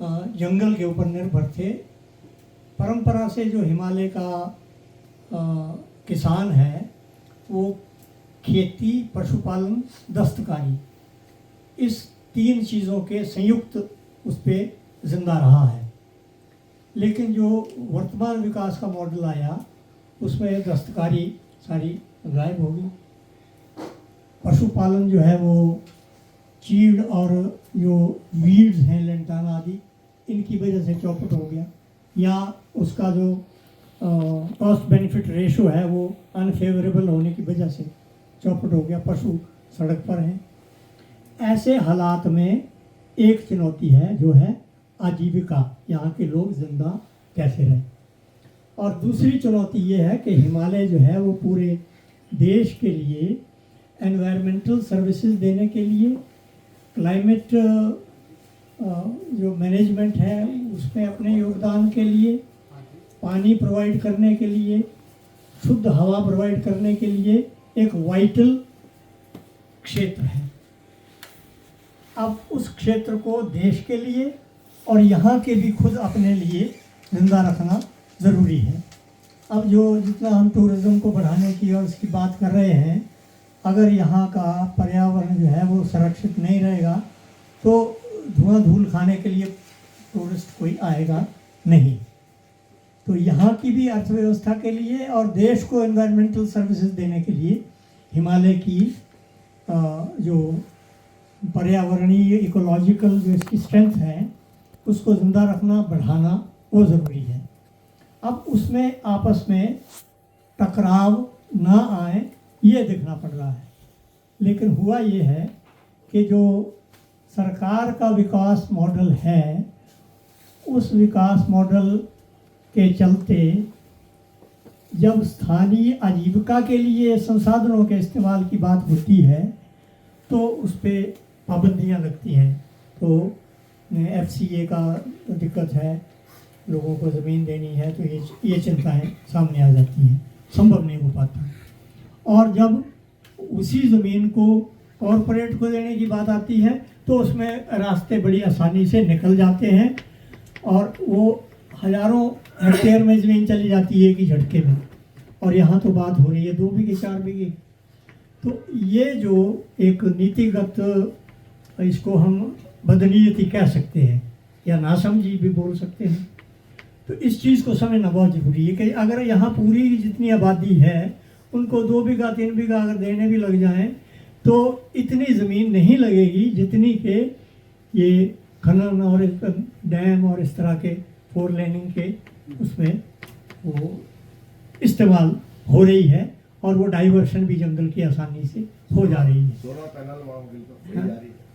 जंगल के ऊपर निर्भर थे। परंपरा से जो हिमालय का किसान है वो खेती, पशुपालन, दस्तकारी, इस 3 चीज़ों के संयुक्त उस पर जिंदा रहा है। लेकिन जो वर्तमान विकास का मॉडल आया उसमें दस्तकारी सारी गायब हो गई। पशुपालन जो है वो चीड़ और जो वीड्स हैं, लंटाना आदि, इनकी वजह से चौपट हो गया, या उसका जो कॉस्ट बेनिफिट रेशो है वो अनफेवरेबल होने की वजह से चौपट हो गया। पशु सड़क पर हैं। ऐसे हालात में एक चुनौती है जो है आजीविका, यहाँ के लोग जिंदा कैसे रहें। और दूसरी चुनौती ये है कि हिमालय जो है वो पूरे देश के लिए एनवायरमेंटल सर्विसेज देने के लिए, क्लाइमेट जो मैनेजमेंट है उसमें अपने योगदान के लिए, पानी प्रोवाइड करने के लिए, शुद्ध हवा प्रोवाइड करने के लिए एक वाइटल क्षेत्र है। अब उस क्षेत्र को देश के लिए और यहाँ के भी खुद अपने लिए जिंदा रखना ज़रूरी है। अब जो जितना हम टूरिज़्म को बढ़ाने की और उसकी बात कर रहे हैं, अगर यहाँ का पर्यावरण जो है वो संरक्षित नहीं रहेगा तो धुआं धूल खाने के लिए टूरिस्ट कोई आएगा नहीं। तो यहाँ की भी अर्थव्यवस्था के लिए और देश को एनवायरमेंटल सर्विसेज देने के लिए हिमालय की जो पर्यावरणीय इकोलॉजिकल जो इसकी स्ट्रेंथ है उसको ज़िंदा रखना, बढ़ाना वो ज़रूरी है। अब उसमें आपस में टकराव ना आए ये देखना पड़ रहा है। लेकिन हुआ ये है कि जो सरकार का विकास मॉडल है उस विकास मॉडल के चलते जब स्थानीय आजीविका के लिए संसाधनों के इस्तेमाल की बात होती है तो उस पर पाबंदियाँ लगती हैं। तो FCA का दिक्कत है, लोगों को ज़मीन देनी है, तो ये चिंताएं सामने आ जाती हैं, संभव नहीं हो पाता। और जब उसी ज़मीन को कॉरपोरेट को देने की बात आती है तो उसमें रास्ते बड़ी आसानी से निकल जाते हैं और वो हज़ारों हेक्टेयर में ज़मीन चली जाती है कि झटके में। और यहाँ तो बात हो रही है 2 बीघे 4 बीघे। तो ये जो एक नीतिगत, इसको हम बदनीयती कह सकते हैं या नासमझी भी बोल सकते हैं, तो इस चीज़ को समझना बहुत ज़रूरी है कि अगर यहाँ पूरी जितनी आबादी है उनको 2 बीघा 3 बीघा अगर देने भी लग जाएं तो इतनी ज़मीन नहीं लगेगी जितनी के ये खनन और डैम और इस तरह के 4 लेनिंग के उसमें वो इस्तेमाल हो रही है और वो डाइवर्शन भी जंगल की आसानी से हो जा रही है।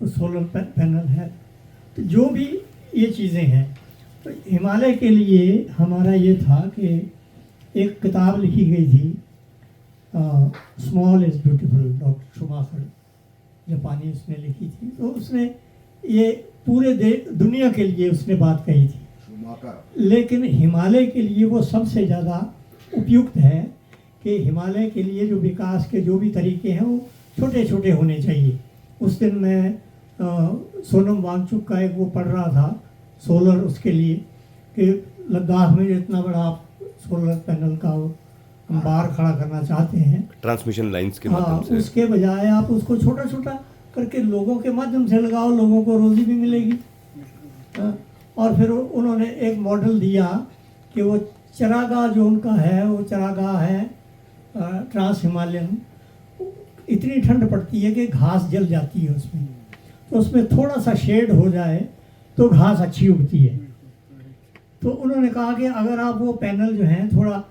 सोलर पैनल है। तो जो भी ये चीज़ें हैं, तो हिमालय के लिए हमारा ये था कि एक किताब लिखी गई थी small is beautiful, doctor Schumacher, जापानी उसने लिखी थी। तो उसने ये पूरे दुनिया के लिए उसने बात कही थी, लेकिन हिमालय के लिए वो सबसे ज़्यादा उपयुक्त है कि हिमालय के लिए जो विकास के जो भी तरीके हैं वो छोटे छोटे होने चाहिए। उस दिन मैं सोनम वांगचुक का एक वो पढ़ रहा था सोलर, उसके लिए कि लद्दाख में इतना बड़ा आप सोलर पैनल का बार खड़ा करना चाहते हैं ट्रांसमिशन लाइंस के माध्यम से, उसके बजाय आप उसको छोटा छोटा करके लोगों के माध्यम से लगाओ, लोगों को रोजी भी मिलेगी। और फिर उन्होंने एक मॉडल दिया कि वो चरागाह जो उनका है वो चरागाह है ट्रांस हिमालयन। इतनी ठंड पड़ती है कि घास जल जाती है उसमें, तो उसमें थोड़ा सा शेड हो जाए तो घास अच्छी उगती है। तो उन्होंने कहा कि अगर आप वो पैनल जो हैं थोड़ा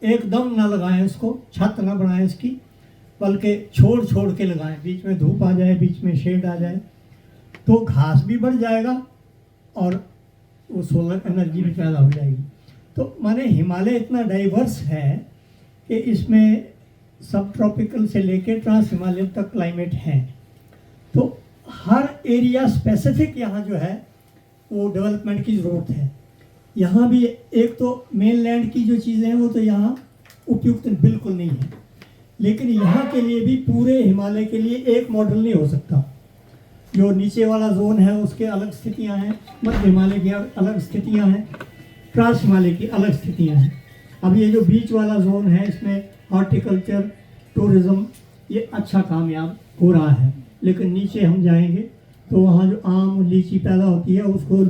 एकदम ना लगाएं, उसको छत ना बनाएं इसकी, बल्कि छोड़ छोड़ के लगाएं, बीच में धूप आ जाए, बीच में शेड आ जाए, तो घास भी बढ़ जाएगा और वो सोलर एनर्जी भी पैदा हो जाएगी। तो माने हिमालय इतना डाइवर्स है कि इसमें सब ट्रॉपिकल से लेके ट्रांस हिमालयन तक क्लाइमेट है। तो हर एरिया स्पेसिफिक यहाँ जो है वो डेवलपमेंट की ज़रूरत है। यहाँ भी एक तो मेन लैंड की जो चीज़ें हैं वो तो यहाँ उपयुक्त बिल्कुल नहीं है, लेकिन यहाँ के लिए भी पूरे हिमालय के लिए एक मॉडल नहीं हो सकता। जो नीचे वाला जोन है उसके अलग स्थितियां हैं, मध्य हिमालय की अलग स्थितियां हैं, ट्रांस हिमालय की अलग स्थितियां हैं। अब ये जो बीच वाला जोन है इसमें हॉर्टिकल्चर, टूरिज़्म ये अच्छा कामयाब हो रहा है। लेकिन नीचे हम जाएंगे तो वहाँ जो आम लीची पैदा होती है उसको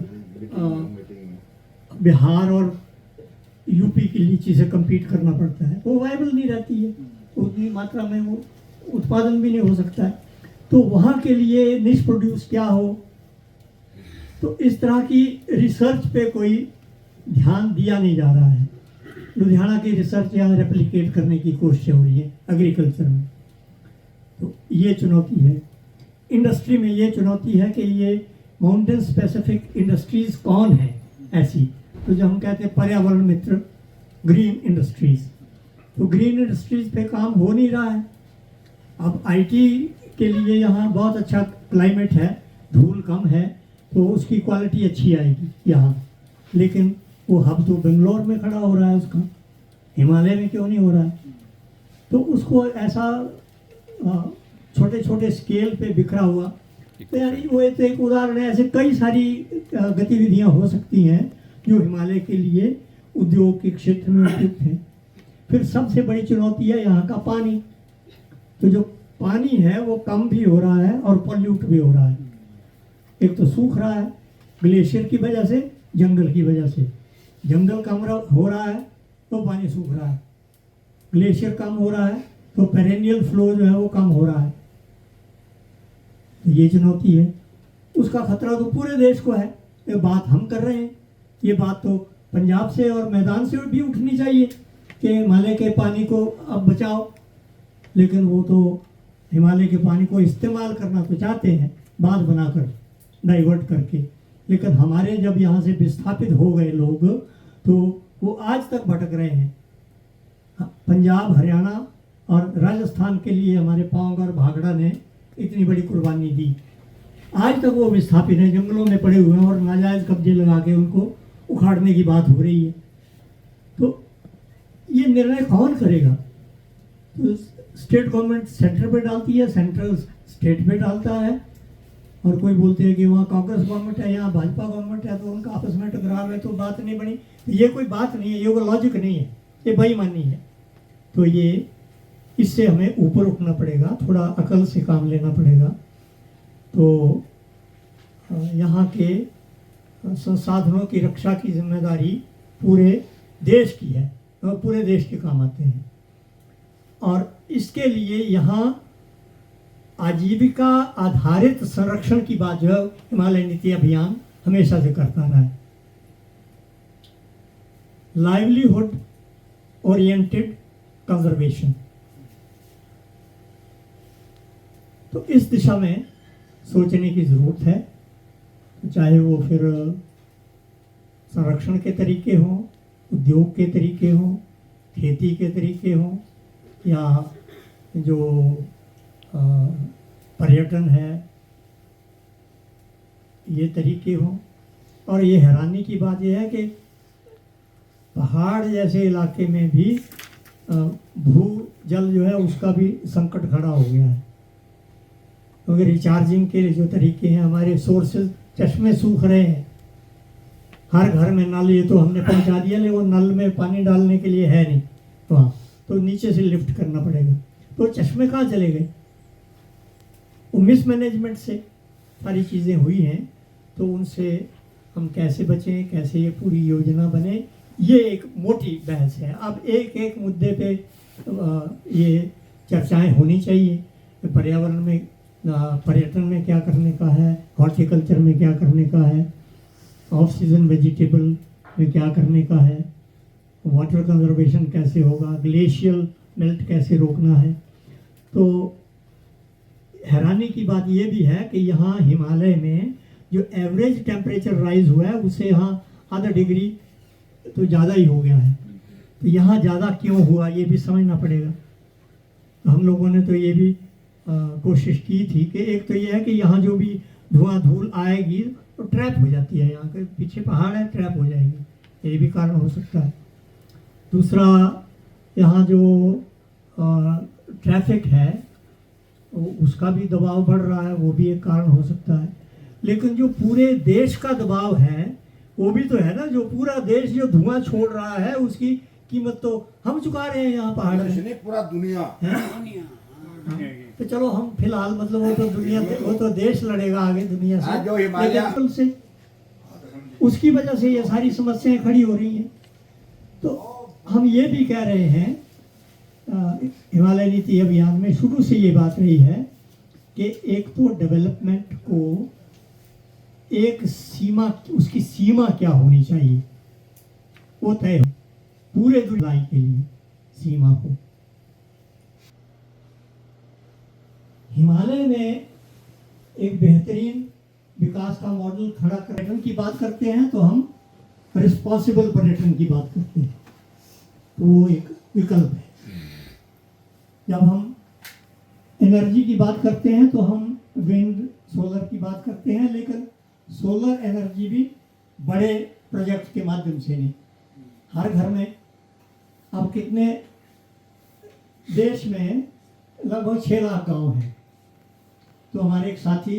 बिहार और यूपी की लीची से compete करना पड़ता है, वो वायबल नहीं रहती है, उतनी मात्रा में वो उत्पादन भी नहीं हो सकता है। तो वहाँ के लिए निश प्रोड्यूस क्या हो, तो इस तरह की रिसर्च पे कोई ध्यान दिया नहीं जा रहा है। लुधियाना की रिसर्च यहाँ रेप्लिकेट करने की कोशिश हो रही है एग्रीकल्चर में, तो ये चुनौती है। इंडस्ट्री में ये चुनौती है कि ये माउंटेन स्पेसिफिक इंडस्ट्रीज़ कौन है ऐसी, तो जो हम कहते हैं पर्यावरण मित्र ग्रीन इंडस्ट्रीज़, तो ग्रीन इंडस्ट्रीज़ पे काम हो नहीं रहा है। अब आईटी के लिए यहाँ बहुत अच्छा क्लाइमेट है, धूल कम है, तो उसकी क्वालिटी अच्छी आएगी यहाँ, लेकिन वो हब तो बेंगलोर में खड़ा हो रहा है, उसका हिमालय में क्यों नहीं हो रहा है? तो उसको ऐसा छोटे छोटे स्केल पे बिखरा हुआ, तो यानी वो तो एक उदाहरण है। ऐसे कई सारी गतिविधियां हो सकती हैं जो हिमालय के लिए उद्योग के क्षेत्र में उपयुक्त हैं। फिर सबसे बड़ी चुनौती है यहाँ का पानी, तो जो पानी है वो कम भी हो रहा है और पॉल्यूट भी हो रहा है। एक तो सूख रहा है ग्लेशियर की वजह से, जंगल की वजह से, जंगल कम हो रहा है तो पानी सूख रहा है, ग्लेशियर कम हो रहा है तो पेरेनियल फ्लो जो है वो कम हो रहा है। तो ये चुनौती है, उसका खतरा तो पूरे देश को है। ये बात हम कर रहे हैं, ये बात तो पंजाब से और मैदान से भी उठनी चाहिए कि हिमालय के पानी को अब बचाओ, लेकिन वो तो हिमालय के पानी को इस्तेमाल करना तो चाहते हैं बांध बनाकर, डाइवर्ट करके, लेकिन हमारे जब यहाँ से विस्थापित हो गए लोग तो वो आज तक भटक रहे हैं। पंजाब, हरियाणा और राजस्थान के लिए हमारे पांवग और भागड़ा ने इतनी बड़ी कुर्बानी दी, आज तक वो विस्थापित हैं, जंगलों में पड़े हुए हैं और नाजायज़ कब्जे लगा के उनको उखाड़ने की बात हो रही है। तो ये निर्णय कौन करेगा? तो स्टेट गवर्नमेंट सेंटर पे डालती है, सेंट्रल स्टेट पे डालता है, और कोई बोलते हैं कि वहाँ कांग्रेस गवर्नमेंट है, यहाँ भाजपा गवर्नमेंट है, तो उनका आपस में टकराव है तो बात नहीं बनी। ये कोई बात नहीं है, ये कोई लॉजिक नहीं है, ये बेईमानी है। तो ये इससे हमें ऊपर उठना पड़ेगा, थोड़ा अकल से काम लेना पड़ेगा। तो यहाँ के संसाधनों की रक्षा की जिम्मेदारी पूरे देश की है और पूरे देश के काम आते हैं, और इसके लिए यहाँ आजीविका आधारित संरक्षण की बात जो है हिमालय नीति अभियान हमेशा से करता रहा है। लाइवलीहुड ओरिएंटेड कंजर्वेशन, तो इस दिशा में सोचने की ज़रूरत है, चाहे वो फिर संरक्षण के तरीके हों, उद्योग के तरीके हों, खेती के तरीके हों, या जो पर्यटन है ये तरीके हों। और ये हैरानी की बात यह है कि पहाड़ जैसे इलाके में भी भूजल जो है उसका भी संकट खड़ा हो गया है, क्योंकि रिचार्जिंग के जो तरीके हैं, हमारे सोर्सेज, चश्मे सूख रहे हैं, हर घर में नल ये तो हमने पहुंचा दिया, लेकिन नल में पानी डालने के लिए है नहीं वहाँ, तो नीचे से लिफ्ट करना पड़ेगा, तो चश्मे कहाँ चले गए? वो मिसमैनेजमेंट से सारी चीज़ें हुई हैं, तो उनसे हम कैसे बचें, कैसे ये पूरी योजना बने, ये एक मोटी बहस है। अब एक एक मुद्दे पे ये चर्चाएं होनी चाहिए। पर्यावरण में, पर्यटन में क्या करने का है, हॉर्टिकल्चर में क्या करने का है, ऑफ सीजन वेजिटेबल में क्या करने का है, वाटर कंजर्वेशन कैसे होगा, ग्लेशियल मेल्ट कैसे रोकना है। तो हैरानी की बात यह भी है कि यहाँ हिमालय में जो एवरेज टेम्परेचर राइज हुआ है उससे यहाँ आधा डिग्री तो ज़्यादा ही हो गया है। तो यहाँ ज़्यादा क्यों हुआ ये भी समझना पड़ेगा। तो हम लोगों ने तो ये भी कोशिश की थी कि एक तो ये है कि यहाँ जो भी धुआं धूल आएगी तो ट्रैप हो जाती है, यहाँ के पीछे पहाड़ है, ट्रैप हो जाएगी, ये भी कारण हो सकता है। दूसरा, यहाँ जो ट्रैफिक है उसका भी दबाव बढ़ रहा है, वो भी एक कारण हो सकता है। लेकिन जो पूरे देश का दबाव है वो भी तो है ना, जो पूरा देश जो धुआं छोड़ रहा है उसकी कीमत तो हम चुका रहे हैं यहाँ पहाड़ देश में, नहीं, पूरा दुनिया। हाँ। तो चलो हम फिलहाल मतलब वो तो दुनिया, वो तो देश लड़ेगा आगे दुनिया आज से, जो हिमालय लेकिन से उसकी वजह से ये सारी समस्याएं खड़ी हो रही हैं। तो हम ये भी कह रहे हैं, हिमालय नीति अभियान में शुरू से ये बात रही है कि एक तो डेवलपमेंट को एक सीमा, उसकी सीमा क्या होनी चाहिए वो तय हो, पूरे दुनिया के लिए सीमा को। हिमालय में एक बेहतरीन विकास का मॉडल खड़ा पर्यटन की बात करते हैं तो हम रिस्पॉन्सिबल पर्यटन की बात करते हैं, तो वो एक विकल्प है। जब हम एनर्जी की बात करते हैं तो हम विंड सोलर की बात करते हैं, लेकिन सोलर एनर्जी भी बड़े प्रोजेक्ट के माध्यम से नहीं। हर घर में अब कितने देश में लगभग 6 लाख गांव हैं, तो हमारे एक साथी